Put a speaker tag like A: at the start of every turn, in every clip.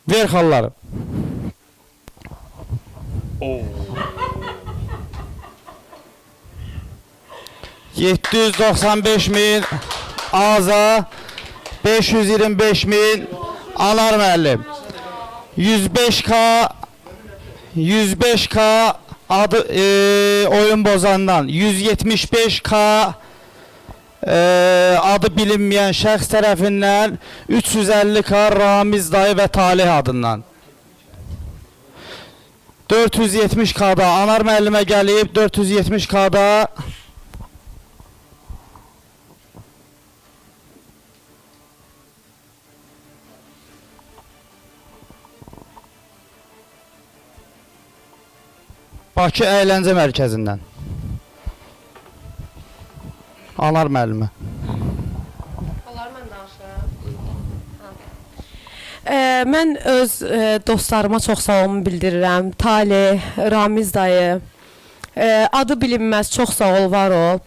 A: Ver xalları.
B: Oo.
A: 795.000 Aza, 525.000 Anar müəllim. 105K adı oyun bozandan, 175K adı bilinmeyen şəxs tərəfindən, 350K Ramiz dayı və Talih adından. 470K'da Anar müəllimə gəlib, 470K'da Bakı Əyləncə Mərkəzindən. Anar müəllimə.
C: Onlar mən danışıram. Mən öz dostlarıma çox sağ olun bildirirəm. Talih, Ramiz dayı, adı bilinməz, çox sağ ol, var ol.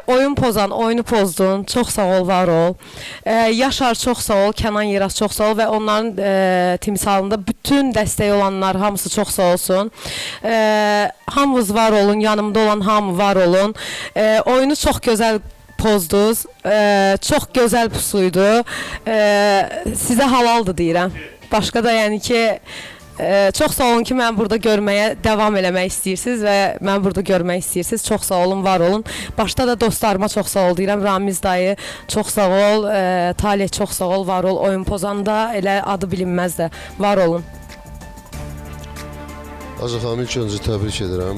C: Oyun pozan, oyunu pozdun, çox sağ ol, var ol. Yaşar çox sağ ol, Kənan Yeraz çox sağ ol və onların timsalında bütün dəstək olanlar hamısı çox sağ olsun. Hamınız var olun, yanımda olan hamı var olun. Oyunu çox gözəl pozdunuz, çox gözəl pusuydu. Sizə halaldır deyirəm. Başqa da yəni ki, çox sağ olun ki, mən burada görməyə davam eləmək istəyirsiniz və mən burada görmək istəyirsiniz. Çox sağ olun, var olun. Başda da dostlarıma çox sağ ol deyirəm. Ramiz dayı çox sağ ol, Talih çox sağ ol, var ol. Oyun pozanda elə adı bilinməz də, var olun.
D: Aza xanım, ilk öncə təbrik edirəm.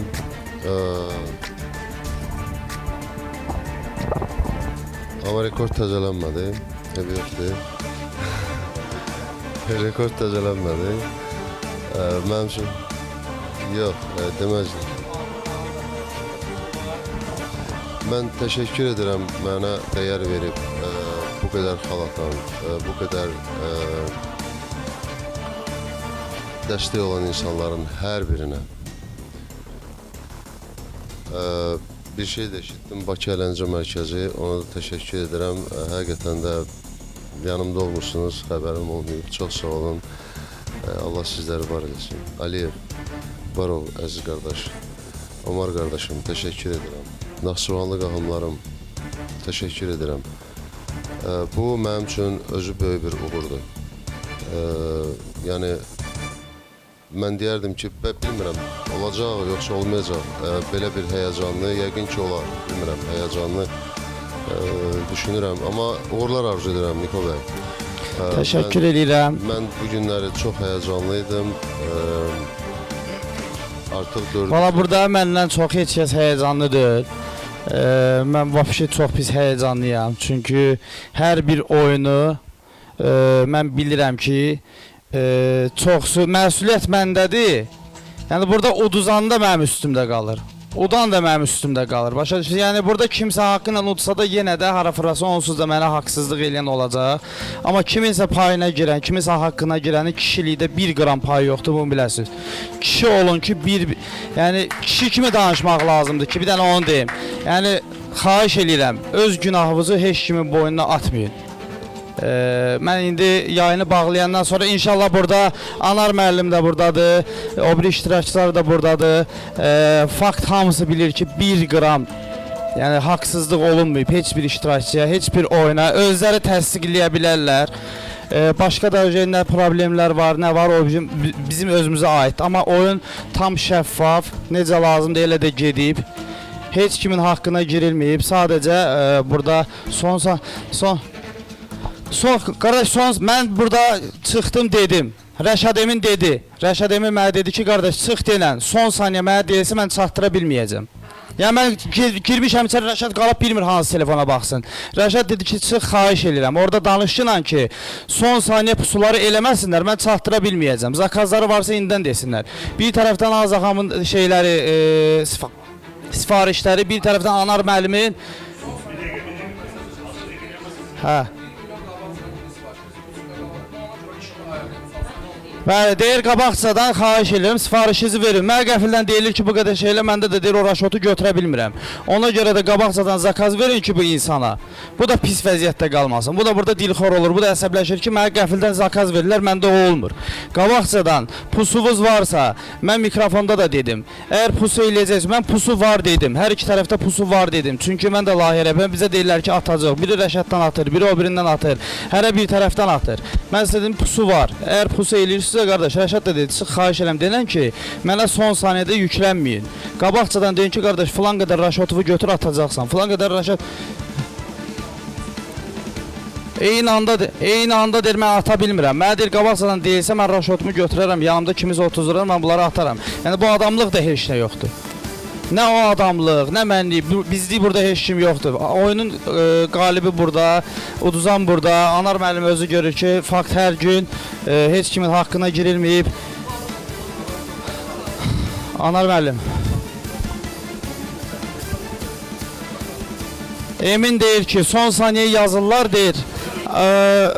D: Amma rekord təzələnmədi. Ev yoxdur. Rekord təzələnmədi. Mənim üçün yox, deməzdim. Mən təşəkkür edirəm mənə dəyər verib bu qədər xalatan, bu qədər dəstək olan insanların hər birinə. Bir şey də eşitdim, Bakı Əyləncə Mərkəzi, ona da təşəkkür edirəm. Həqiqətən də yanımda olmuşsunuz, xəbərim olmayıb, çox sağ olun. Allah sizləri var eləsin. Aliyev, var ol, əziz qardaş. Omar qardaşım, təşəkkür edirəm. Naxçıvanlı qahımlarım, təşəkkür edirəm. Bu, mənim üçün özü böyük bir uğurdur. Yəni, mən deyərdim ki, bilmirəm, olacaq, yoxsa olmayacaq. Belə bir həyəcanlı, yəqin ki, olar, bilmirəm, həyəcanlı düşünürəm. Amma uğurlar arzu edirəm, Niko bəy.
A: Təşəkkür edirəm.
D: Mən bu günləri çox həyəcanlıydım. Artıq dördüncü...
A: Valla burada məndən çox heç kəs həyəcanlıdır. Mən vəbşi çox pis həyəcanlıyam. Çünki hər bir oyunu mən bilirəm ki, çoxsu məsuliyyət məndədir. Yəni burada uduzanda mənim üstümdə qalır. Udan da mənim üstümdə qalır. Başa düşürsünüz? Yəni burada kimsə haqqı ilə udsa da yenə də harafırası onsuz da mənə haqsızlıq eləyən olacaq. Amma kiminsə payına girən, kiminsə haqqına girənin kişilikdə 1 qram payı yoxdur, bunu biləsiniz. Kişi olun ki, yəni kişi kimi danışmaq lazımdır ki, bir dənə onu deyim. Yəni xahiş eləyirəm, öz günahınızı heç kimin boynuna atmayın. Mən indi yayını bağlayandan sonra inşallah burada Anar müəllim də buradadır, o bir iştirakçılar da buradadır. Fakt hamısı bilir ki 1 qram yəni haqsızlıq olunmayıb heç bir iştirakçıya, heç bir oyuna, özləri təsdiqləyə bilərlər. Başqa da nə problemlər var, nə var, o bizim özümüzə aid. Amma oyun tam şəffaf, necə lazımdır elə də gedib. Heç kimin haqqına girilməyib, sadəcə burada qardaş, mən burada çıxdım dedim. Rəşad Emin dedi. Rəşad Emin mənə dedi ki, qardaş çıx denən, son saniyə mənə deyilsə mən çatdıra bilməyəcəm. Yəni mən girmişəm içəri, Rəşad qalıb bilmir hansı telefona baxsın. Rəşad dedi ki, çıx xahiş edirəm. Orada danışınla ki, son saniyə pusuları eləməsinlər, mən çatdıra bilməyəcəm. Zakazları varsa indidən desinlər. Bir tərəfdən Azaxamın şeyləri, sifarişləri, bir tərəfdən Anar müəllimin. Hə. Bəli, deyir qabaqcadan xahiş edirəm, sifarişinizi verin. Mənə qəfildən deyilir ki, bu qədər şeylə məndə də deyir o raşotu götürə bilmirəm. Ona görə də qabaqcadan zakaz verin ki, bu insana. Bu da pis vəziyyətdə qalmasın. Bu da burada dilxor olur. Bu da əsəbləşir ki, mənə qəfildən zakaz verirlər, məndə o olmur. Qabaqcadan pusuvuz varsa, mən mikrofonda da dedim. Əgər pusu eləyəcəksiniz, mən pusu var dedim. Hər iki tərəfdə pusu var dedim. Çünki mən də layihə rəhbərəm, bizə deyirlər ki, atacaq. Biri Rəşaddan atır, biri o birindən atır. Hərə bir tərəfdən atır. Mən sizə dedim, pusu var. Əgər pusu eləyirsinizsə, qardaş, Rəşad da dedi, siz xahiş edirəm, denən ki, mənə son saniyədə yüklənməyin. Qabaqcadan deyin ki, qardaş, filan qədər raşotuvu götür atacaqsan. Filan qədər raşot... Eyni anda deyir, mən ata bilmirəm. Mənə deyir, qabaqcadan deyilsə, mən raşotumu götürərəm, yanımda kimisə otuzdurar, mən bunları atarım. Yəni, bu adamlıq da heç nə yoxdur. Nə o adamlıq, nə mənlik, bizlik burada heç kim yoxdur. Oyunun qalibi burada, uduzan burada. Anar müəllim özü görür ki, fakt hər gün heç kimin haqqına girilməyib. Anar müəllim. Emin deyir ki, son saniyə yazırlar deyir.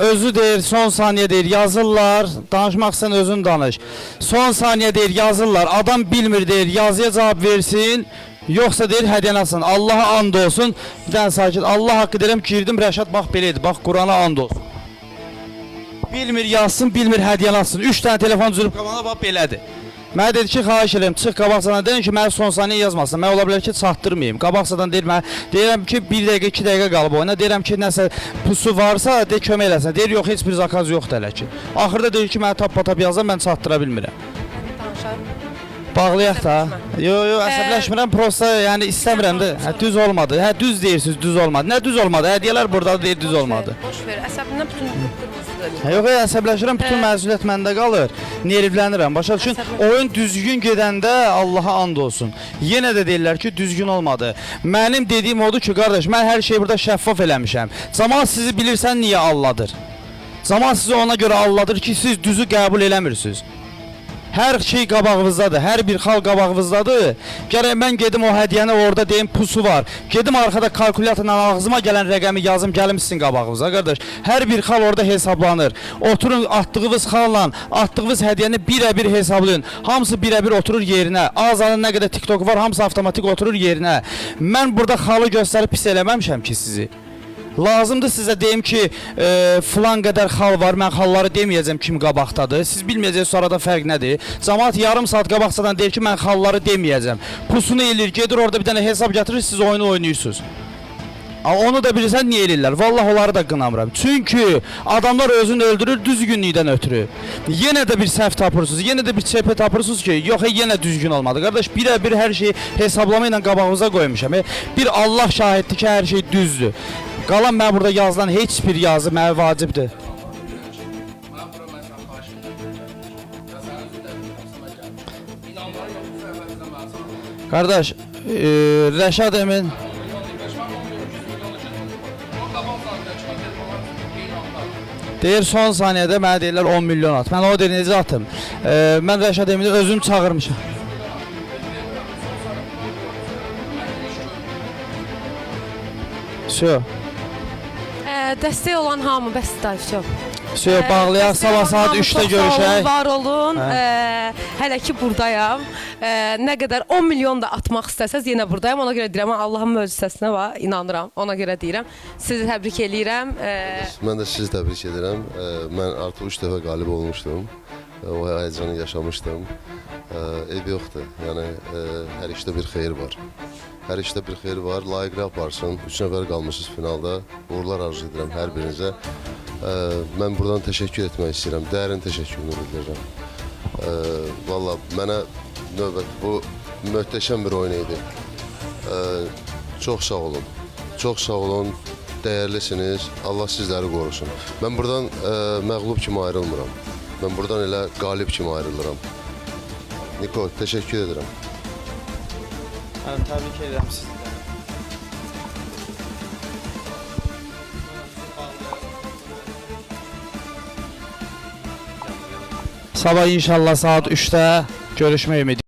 A: Özü deyir, son saniyə deyir, yazırlar. Danışmaq istəyən özün danış. Son saniyə deyir, yazırlar. Adam bilmir deyir, yazıya cavab versin. Yoxsa deyir, hədiyyəni alsın. Allaha and olsun. Bir dənə sakit. Allah haqqı deyirəm, girdim, Rəşad bax belədir. Bax, Qurana and olsun. Bilmir yazsın, bilmir hədiyyəni alsın. 3 dənə telefon düzülüb qabağına, bax belədir. Mənə dedi ki, xahiş edirəm, çıx qabaqcadan deyin ki, mənə son saniyə yazmasın. Mən ola bilər ki, çatdırmayayım. Qabaqcadan deyir, mən deyirəm ki, 1 dəqiqə, 2 dəqiqə qalıb oyuna. Deyirəm ki, nəsə pusu varsa, de kömək eləsin. Deyir, yox, heç bir zakaz yoxdur hələ ki. Axırda deyir ki, mənə tap-patap yazdan, mən çatdıra bilmirəm. Bağlayaq da. Yox, əsəbləşmirəm, prosta, yəni istəmirəm də. Hə, düz olmadı. Hə, düz deyirsiniz, düz olmadı. Nə düz olmadı? Hədiyyələr burada deyir, düz olmadı.
C: Boş ver, əsəbindən bütün qırmızıdır.
A: Yox, əsəbləşirəm, bütün məsuliyyət məndə qalır. Nervlənirəm. Başa düşün, oyun düzgün gedəndə Allaha and olsun. Yenə də deyirlər ki, düzgün olmadı. Mənim dediyim odur ki, qardaş, mən hər şeyi burada şəffaf eləmişəm. Camaat sizi bilirsən niyə alladır? Camaat sizi ona görə alladır ki, siz düzü qəbul eləmirsiniz. Hər şey qabağınızdadır, hər bir xal qabağınızdadır. Gərək mən gedim o hədiyyəni orada deyim, pusu var. Gedim arxada kalkulyatorla ağzıma gələn rəqəmi yazım, gəlim sizin qabağınıza, qardaş. Hər bir xal orada hesablanır. Oturun, atdığınız xalla, atdığınız hədiyyəni birə-bir hesablayın. Hamısı birə-bir oturur yerinə. Azanın nə qədər TikTok var, hamısı avtomatik oturur yerinə. Mən burada xalı göstərib pis eləməmişəm ki sizi. Lazımdır sizə deyim ki, filan qədər xal var, mən xalları deməyəcəm kim qabaqdadır. Siz bilməyəcəksiniz sonrada fərq nədir. Camaat yarım saat qabaqsadan deyir ki, mən xalları deməyəcəm. Pusunu eləyir, gedir orada bir dənə hesab gətirir, siz oyunu oynayırsınız. Onu da bilirsən niyə eləyirlər? Vallahi onları da qınamıram. Çünki adamlar özünü öldürür düzgünlükdən ötürü. Yenə də bir səhv tapırsınız, yenə də bir çepə tapırsınız ki, yox, yenə düzgün olmadı. Qardaş, birə-bir hər şeyi hesablama ilə qabağınıza qoymuşam. Bir Allah şahiddir ki, hər şey düzdür. Qalan mən burada yazılan heç bir yazı mənə vacibdir. Qardaş, Rəşad Emin deyir, son saniyədə mənə deyirlər 10 milyon at. Mən o deyir, necə atım? Mən Rəşad Emini özüm çağırmışam. Sö.
C: Dəstək olan hamı, bəs dayıf.
A: Sö, bağlayaq, sabah saat 3-də görüşək.
C: Var olun, hələ ki buradayam. Nə qədər 10 milyon da atmaq istəsəz yenə buradayam. Ona görə deyirəm, Allahın möcüzəsinə var, inanıram. Ona görə deyirəm. Sizi təbrik eləyirəm.
D: Mən də sizi təbrik edirəm. Mən artıq 3 dəfə qalib olmuşdum. O həyəcanı yaşamışdım. Ev yoxdur. Yəni hər işdə bir xeyir var. Hər işdə bir xeyir var. Layiqli aparsın. 3 nəfər qalmışsınız finalda. Uğurlar arzu edirəm hər birinizə. Mən buradan təşəkkür etmək istəyirəm. Dərin təşəkkürümü bildirirəm. Valla mənə növbət bu möhtəşəm bir oyun idi. Çox sağ olun. Çox sağ olun. Dəyərlisiniz. Allah sizləri qorusun. Mən buradan məğlub kimi ayrılmıram. Mən buradan elə qalib kimi ayrılıram. Niko, təşəkkür edirəm.
A: Mən təbrik edirəm sizi. Sabah inşallah saat 3'te görüşmək ümidi.